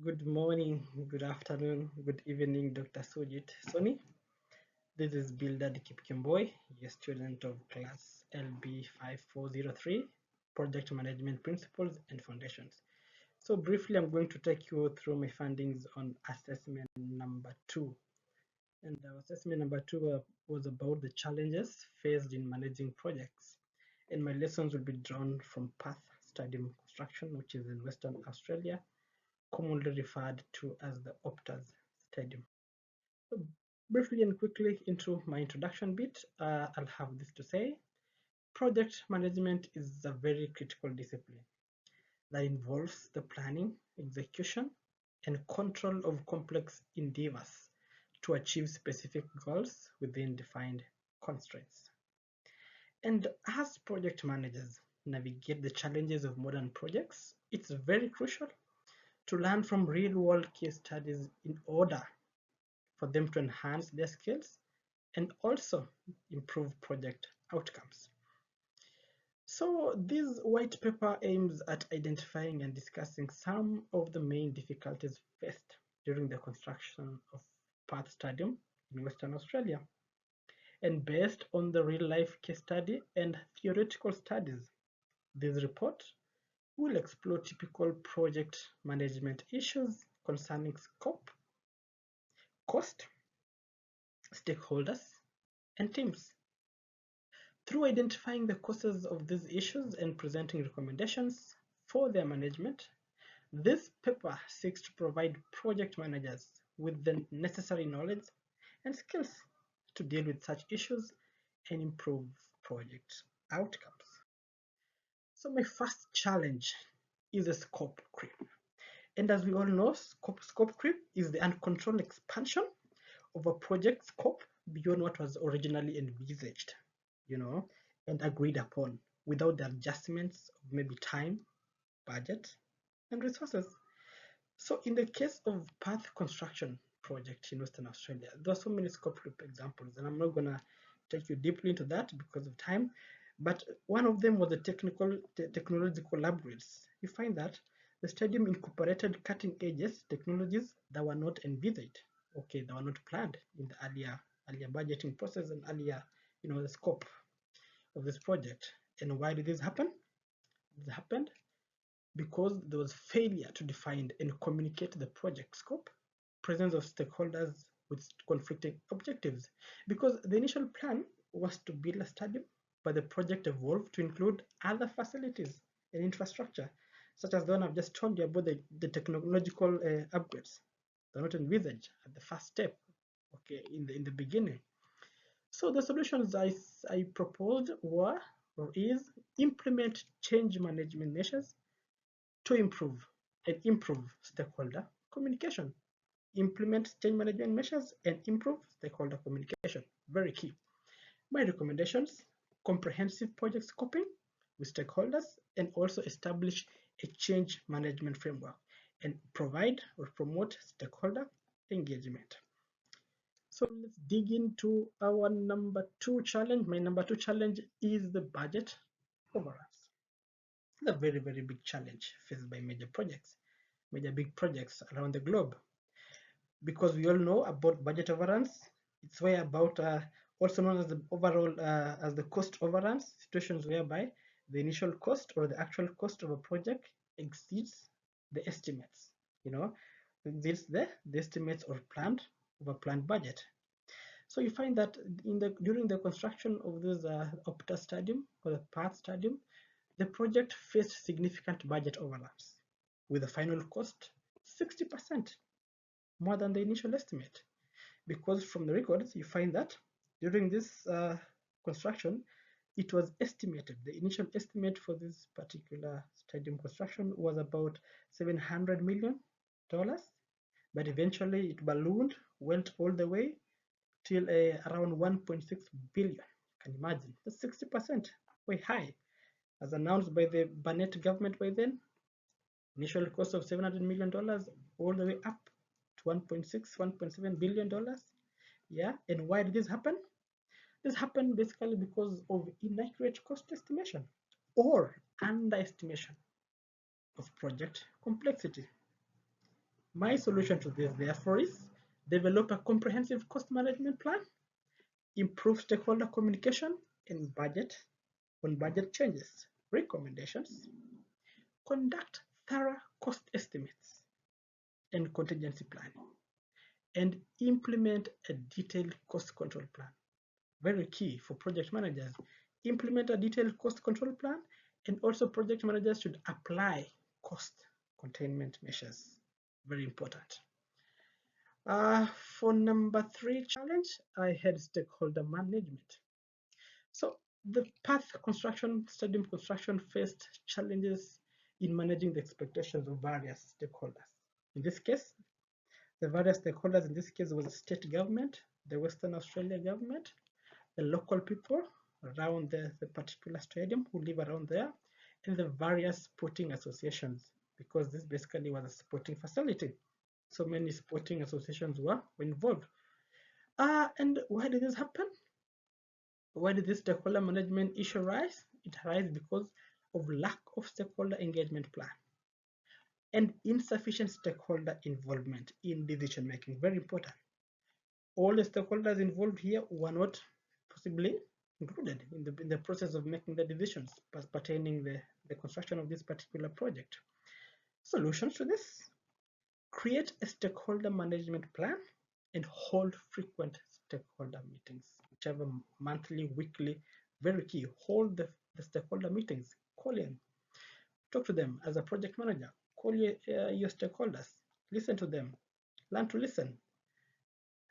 Good morning, good afternoon, good evening, Dr. Sujit Soni. This is Bildad Kipkemboi, your student of class LB5403, Project Management Principles and Foundations. So briefly, I'm going to take you through my findings on assessment number two. And our assessment number two was about the challenges faced in managing projects. And my lessons will be drawn from Perth Stadium Construction, which is in Western Australia, commonly referred to as the Optus Stadium. So briefly and quickly into my introduction bit, I'll have this to say. Project management is a very critical discipline that involves the planning, execution, and control of complex endeavors to achieve specific goals within defined constraints. And as project managers navigate the challenges of modern projects, it's very crucial to learn from real-world case studies in order for them to enhance their skills and also improve project outcomes. So this white paper aims at identifying and discussing some of the main difficulties faced during the construction of Perth Stadium in Western Australia. And based on the real-life case study and theoretical studies, this report will explore typical project management issues concerning scope, cost, stakeholders, and teams. Through identifying the causes of these issues and presenting recommendations for their management, this paper seeks to provide project managers with the necessary knowledge and skills to deal with such issues and improve project outcomes. So my first challenge is a scope creep. And as we all know, scope creep is the uncontrolled expansion of a project scope beyond what was originally envisaged, and agreed upon without the adjustments of maybe time, budget, and resources. So in the case of Perth construction project in Western Australia, there are so many scope creep examples, and I'm not gonna take you deeply into that because of time. But one of them was the technological upgrades. You find that the stadium incorporated cutting edges technologies that were not envisaged, okay, that were not planned in the earlier budgeting process and earlier, the scope of this project. And why did this happen? This happened because there was failure to define and communicate the project scope, presence of stakeholders with conflicting objectives. Because the initial plan was to build a stadium, but the project evolved to include other facilities and infrastructure, such as the one I've just told you about the technological upgrades. They're not envisaged at the first step, okay, in the beginning. So the solutions I proposed were or is implement change management measures to improve stakeholder communication. Implement change management measures and improve stakeholder communication. Very key. My recommendations: comprehensive project scoping with stakeholders and also establish a change management framework and provide or promote stakeholder engagement. So let's dig into our number two challenge. My number two challenge is the budget overruns. It's a very, very big challenge faced by major big projects around the globe. Because we all know about budget overruns, it's way about also known as the overall as the cost overruns, situations whereby the initial cost or the actual cost of a project exceeds the estimates. Exceeds the estimates or planned of a planned budget. So you find that during the construction of this Optus Stadium or the Perth Stadium, the project faced significant budget overruns, with the final cost 60% more than the initial estimate. Because from the records, you find that during this construction, it was estimated, the initial estimate for this particular stadium construction was about $700 million, but eventually it ballooned, went all the way till around 1.6 billion. You can imagine, that's 60%, way high. As announced by the Barnett government by then, initial cost of $700 million all the way up to 1.6, $1.7 billion. Yeah, and why did this happen? This happened basically because of inaccurate cost estimation or underestimation of project complexity. My solution to this, therefore, is develop a comprehensive cost management plan, improve stakeholder communication and budget on budget changes, recommendations, conduct thorough cost estimates and contingency planning, and implement a detailed cost control plan. Very key for project managers. Implement a detailed cost control plan, and also project managers should apply cost containment measures. Very important. For number 3 challenge, I had stakeholder management. So the path construction, stadium construction faced challenges in managing the expectations of various stakeholders. In this case, the various stakeholders in this case was the state government, the Western Australia government, the local people around the particular stadium who live around there, and the various sporting associations, because this basically was a sporting facility. So many sporting associations were involved. And why did this happen? Why did this stakeholder management issue rise? It arises because of lack of stakeholder engagement plan and insufficient stakeholder involvement in decision making. Very important. All the stakeholders involved here were not possibly included in the process of making the decisions pertaining the construction of this particular project. Solutions to this: create a stakeholder management plan and hold frequent stakeholder meetings, whichever monthly, weekly, very key. Hold the stakeholder meetings, call in, talk to them as a project manager, call your stakeholders, listen to them, learn to listen,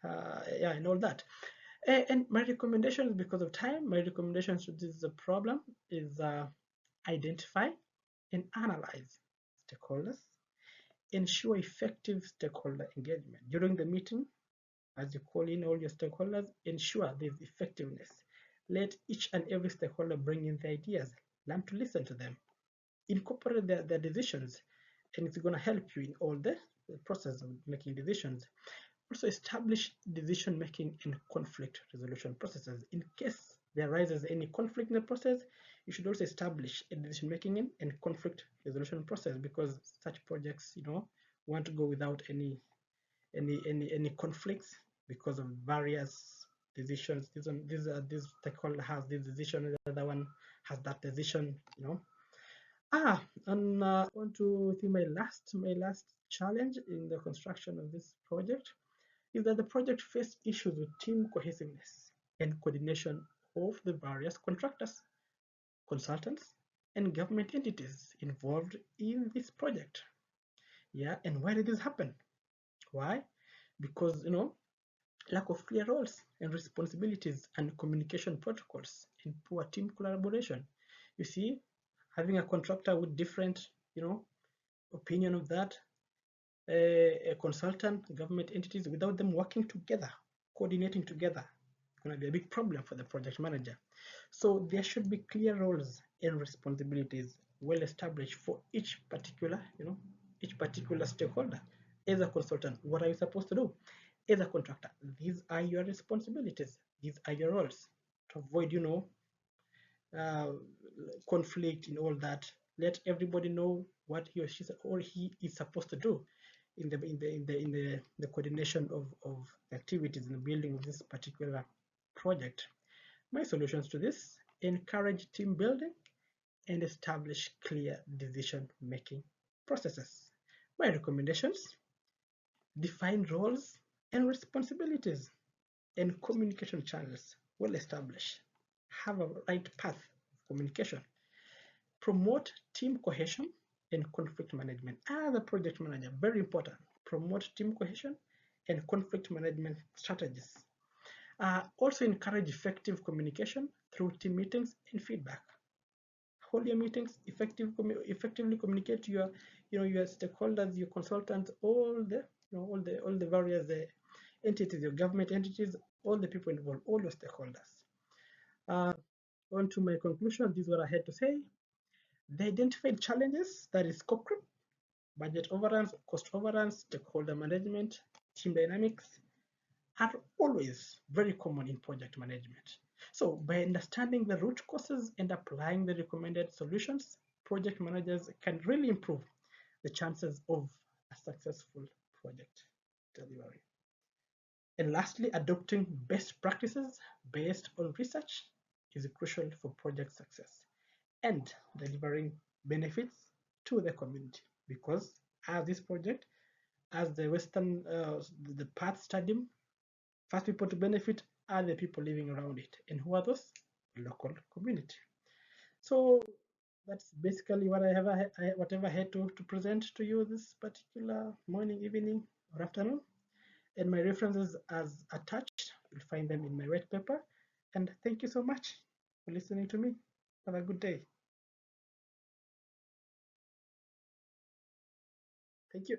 and all that. And my recommendations, because of time, my recommendations to this problem is identify and analyze stakeholders, ensure effective stakeholder engagement. During the meeting, as you call in all your stakeholders, ensure there's effectiveness. Let each and every stakeholder bring in their ideas. Learn to listen to them. Incorporate their decisions, and it's going to help you in all the process of making decisions. Also, establish decision-making and conflict resolution processes. In case there arises any conflict in the process, you should also establish a decision-making and conflict resolution process, because such projects, want to go without any conflicts because of various decisions. This stakeholder has this decision, the other one has that decision. And on to my last challenge in the construction of this project is that the project faced issues with team cohesiveness and coordination of the various contractors, consultants, and government entities involved in this project. Yeah, and why did this happen? Why? Because lack of clear roles and responsibilities and communication protocols and poor team collaboration. You see, having a contractor with different opinion of that, a consultant, government entities, without them working together, coordinating together, it's going to be a big problem for the project manager. So there should be clear roles and responsibilities well established for each particular stakeholder. As a consultant, what are you supposed to do? As a contractor, these are your responsibilities, these are your roles, to avoid conflict and all that. Let everybody know what he or she or he is supposed to do in the coordination of activities in the building of this particular project. My solutions to this: encourage team building and establish clear decision making processes. My recommendations: define roles and responsibilities and communication channels well established. Have a right path of communication. Promote team cohesion and conflict management. As a project manager, very important. Promote team cohesion and conflict management strategies. Also encourage effective communication through team meetings and feedback. Hold your meetings, effectively communicate to your stakeholders, your consultants, all the various entities, your government entities, all the people involved, all your stakeholders. On to my conclusion, this is what I had to say. The identified challenges, that is scope creep, budget overruns, cost overruns, stakeholder management, team dynamics, are always very common in project management. So by understanding the root causes and applying the recommended solutions, project managers can really improve the chances of a successful project delivery. And lastly, adopting best practices based on research is crucial for project success and delivering benefits to the community, because as this project, as the Western, the Path Stadium, first people to benefit are the people living around it. And who are those? Local community. So that's basically what whatever I had to present to you this particular morning, evening, or afternoon. And my references as attached, you'll find them in my white paper. And thank you so much for listening to me. Have a good day. Thank you.